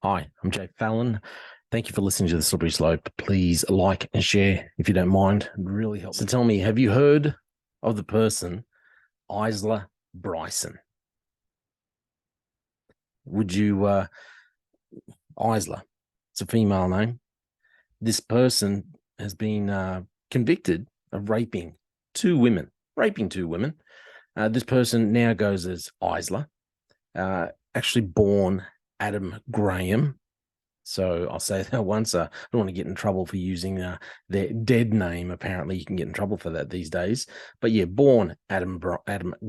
Hi, I'm Jay Fallon. Thank you for listening to the Slippery Slope. Please like and share if you don't mind. It really helps. So tell me, have you heard of the person Isla Bryson? Would you, Isla? It's a female name. This person has been convicted of raping two women. This person now goes as Isla, actually born Adam Graham. So I'll say that once. I don't want to get in trouble for using their dead name. Apparently, you can get in trouble for that these days. But yeah, born Adam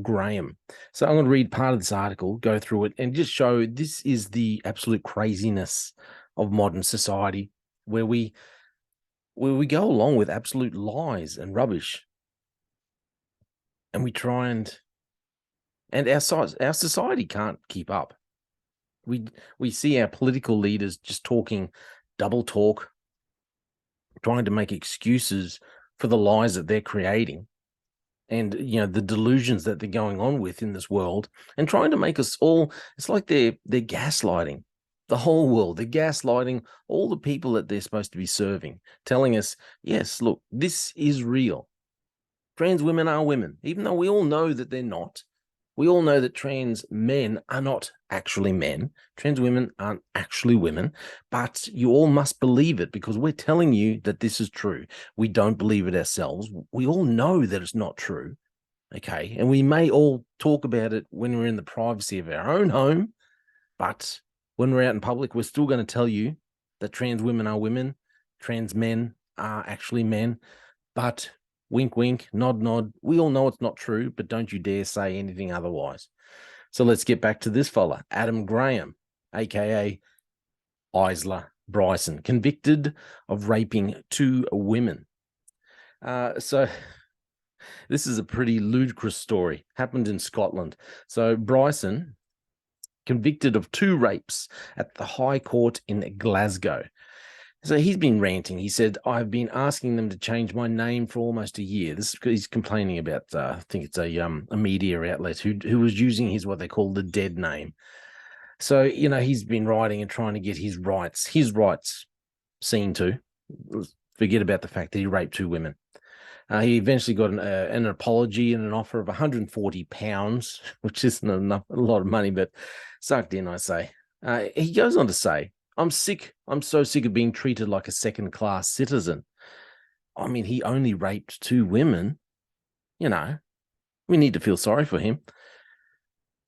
Graham. So I'm going to read part of this article, go through it, and just show this is the absolute craziness of modern society, where we go along with absolute lies and rubbish, and we try and our society can't keep up. We see our political leaders just talking double talk, trying to make excuses for the lies that they're creating and the delusions that they're going on with in this world, and trying to make us all, it's like they're gaslighting the whole world. They're gaslighting all the people that they're supposed to be serving, telling us, yes, look, this is real. Trans women are women, even though we all know that they're not. We all know that trans men are not actually men. Trans women aren't actually women, but you all must believe it because we're telling you that this is true. We don't believe it ourselves. We all know that it's not true, okay? And we may all talk about it when we're in the privacy of our own home, but when we're out in public, we're still going to tell you that trans women are women, trans men are actually men, but wink, wink, nod, nod. We all know it's not true, but don't you dare say anything otherwise. So let's get back to this fella, Adam Graham, aka Isla Bryson, convicted of raping two women. So this is a pretty ludicrous story. Happened in Scotland. So Bryson, convicted of two rapes at the High Court in Glasgow. So he's been ranting. He said, I've been asking them to change my name for almost a year. This is because he's complaining about, I think it's a media outlet who was using his, what they call the dead name. So, he's been writing and trying to get his rights seen to. Forget about the fact that he raped two women. He eventually got an apology and an offer of £140, which isn't a lot of money, but sucked in, I say. He goes on to say, I'm sick. I'm so sick of being treated like a second-class citizen. I mean, he only raped two women. We need to feel sorry for him.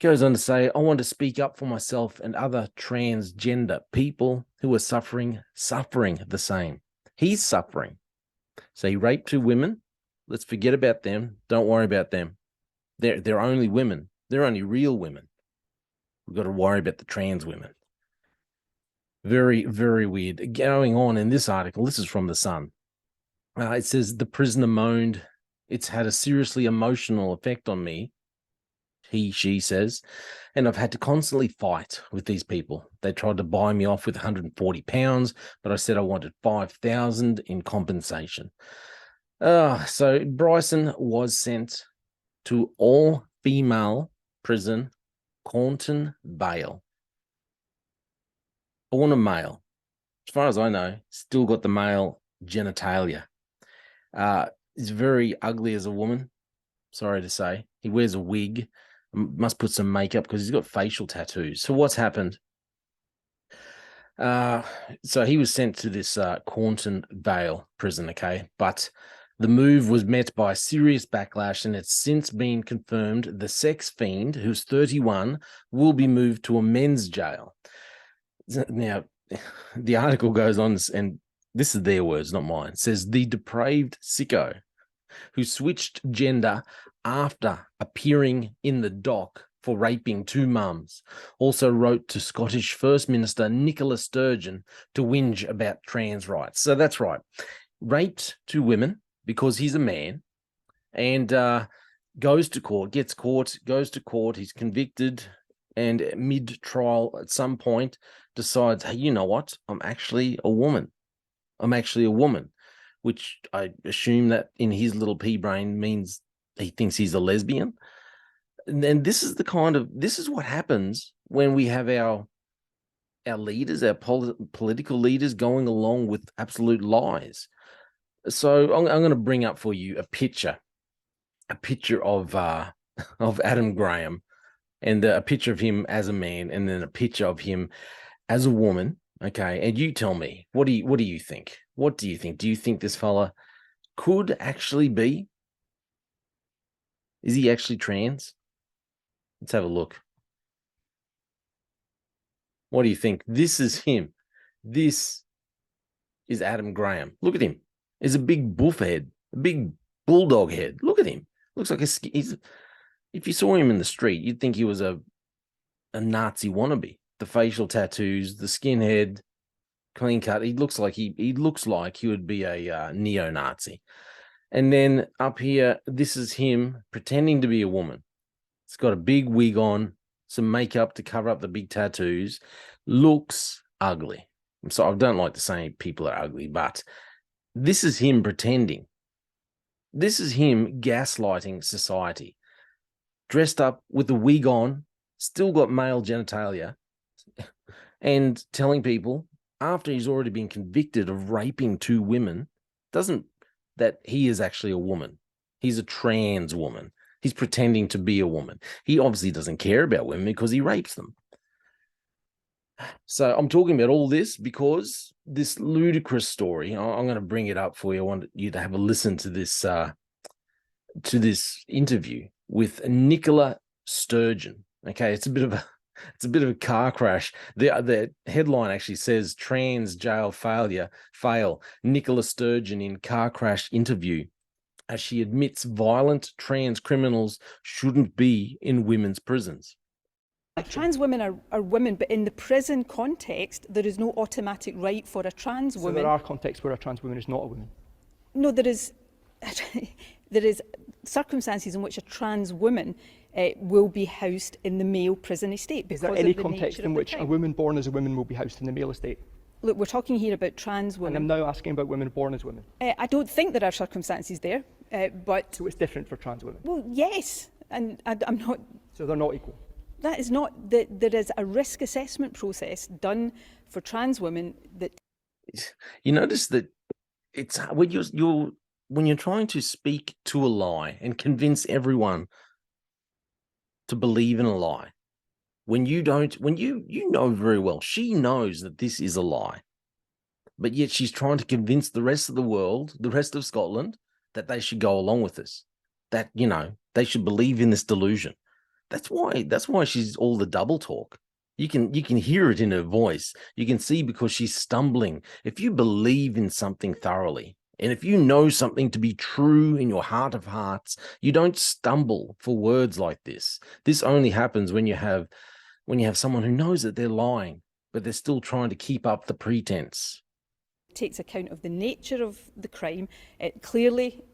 Goes on to say, I want to speak up for myself and other transgender people who are suffering the same. He's suffering. So he raped two women. Let's forget about them. Don't worry about them. They're only women. They're only real women. We've got to worry about the trans women. Very, very weird. Going on in this article, this is from The Sun. It says, the prisoner moaned, it's had a seriously emotional effect on me, she says, and I've had to constantly fight with these people. They tried to buy me off with £140, but I said I wanted $5,000 in compensation. So Bryson was sent to all-female prison, Cornton Vale. Born a male. As far as I know, still got the male genitalia. He's very ugly as a woman, sorry to say. He wears a wig, must put some makeup because he's got facial tattoos. So what's happened? So he was sent to this Cornton Vale prison, okay? But the move was met by serious backlash, and it's since been confirmed the sex fiend, who's 31, will be moved to a men's jail. Now, the article goes on, and this is their words, not mine. It says, the depraved sicko who switched gender after appearing in the dock for raping two mums also wrote to Scottish First Minister Nicola Sturgeon to whinge about trans rights. So that's right. Raped two women because he's a man, and goes to court, gets caught, goes to court. He's convicted, and mid-trial at some point decides, hey, you know what? I'm actually a woman. Which I assume that in his little pea brain means he thinks he's a lesbian. And then this is what happens when we have our our leaders, our political leaders, going along with absolute lies. So I'm going to bring up for you a picture of Adam Graham, and a picture of him as a man, and then a picture of him as a woman. Okay, and you tell me, what do you think? What do you think? Do you think this fella could actually be? Is he actually trans? Let's have a look. What do you think? This is him. This is Adam Graham. Look at him. He's a big buff head, a big bulldog head. Look at him. Looks like if you saw him in the street, you'd think he was a Nazi wannabe. The facial tattoos, the skinhead, clean cut. He looks like he would be a neo-Nazi. And then up here, this is him pretending to be a woman. It's got a big wig on, some makeup to cover up the big tattoos. Looks ugly. So I don't like to say people are ugly, but this is him pretending. This is him gaslighting society. Dressed up with a wig on, still got male genitalia, and telling people, after he's already been convicted of raping 2 women, that he is actually a woman. He's a trans woman. He's pretending to be a woman. He obviously doesn't care about women because he rapes them. So I'm talking about all this because this ludicrous story, I'm going to bring it up for you. I want you to have a listen to this interview with Nicola Sturgeon. Okay, it's a bit of a car crash. The headline actually says trans jail fail. Nicola Sturgeon in car crash interview, as she admits violent trans criminals shouldn't be in women's prisons. Trans women are women, but in the prison context, there is no automatic right for a trans woman. So there are contexts where a trans woman is not a woman? No, there is circumstances in which a trans woman will be housed in the male prison estate. Is there any context in which a woman born as a woman will be housed in the male estate? Look, we're talking here about trans women. And I'm now asking about women born as women. I don't think there are circumstances there, but... So it's different for trans women? Well, yes, and I'm not... So they're not equal? That is not... There is a risk assessment process done for trans women that... You notice that it's when you're trying to speak to a lie and convince everyone to believe in a lie, when you know very well, she knows that this is a lie, but yet she's trying to convince the rest of the world, the rest of Scotland, that they should go along with this, that, they should believe in this delusion. That's why she's all the double talk. You can hear it in her voice. You can see because she's stumbling. If you believe in something thoroughly, and if you know something to be true in your heart of hearts, you don't stumble for words like this. This only happens when you have someone who knows that they're lying, but they're still trying to keep up the pretense. Takes account of the nature of the crime. Clearly,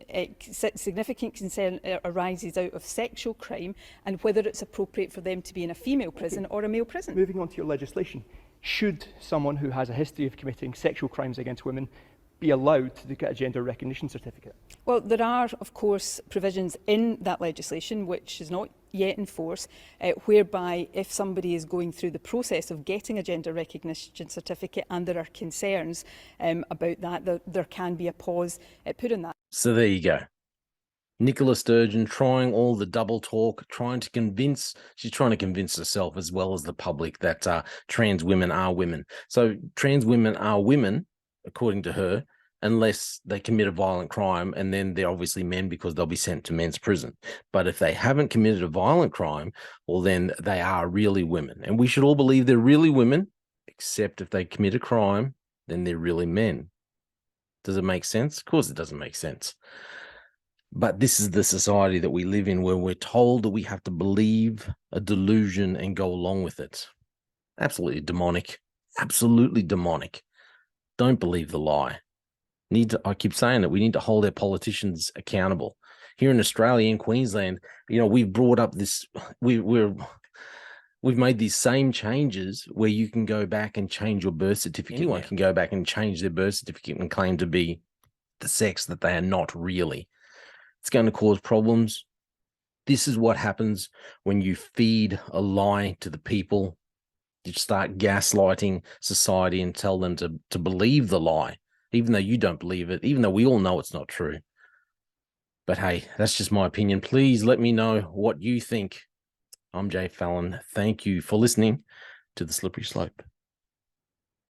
significant concern arises out of sexual crime and whether it's appropriate for them to be in a female prison or a male prison. Moving on to your legislation, should someone who has a history of committing sexual crimes against women be allowed to get a gender recognition certificate? Well, there are, of course, provisions in that legislation, which is not yet in force, whereby if somebody is going through the process of getting a gender recognition certificate and there are concerns about that, there can be a pause put on that. So there you go. Nicola Sturgeon trying all the double talk, she's trying to convince herself as well as the public that trans women are women. So trans women are women, according to her, unless they commit a violent crime, and then they're obviously men because they'll be sent to men's prison. But if they haven't committed a violent crime, well, then they are really women. And we should all believe they're really women, except if they commit a crime, then they're really men. Does it make sense? Of course it doesn't make sense. But this is the society that we live in, where we're told that we have to believe a delusion and go along with it. Absolutely demonic. Absolutely demonic. Don't believe the lie. I keep saying that we need to hold our politicians accountable. Here in Australia, in Queensland, we've brought up this. We've made these same changes where you can go back and change your birth certificate. Anyone can go back and change their birth certificate and claim to be the sex that they are not really. It's going to cause problems. This is what happens when you feed a lie to the people. You start gaslighting society and tell them to believe the lie, even though you don't believe it, even though we all know it's not true. But hey, that's just my opinion. Please let me know what you think. I'm Jay Fallon. Thank you for listening to The Slippery Slope.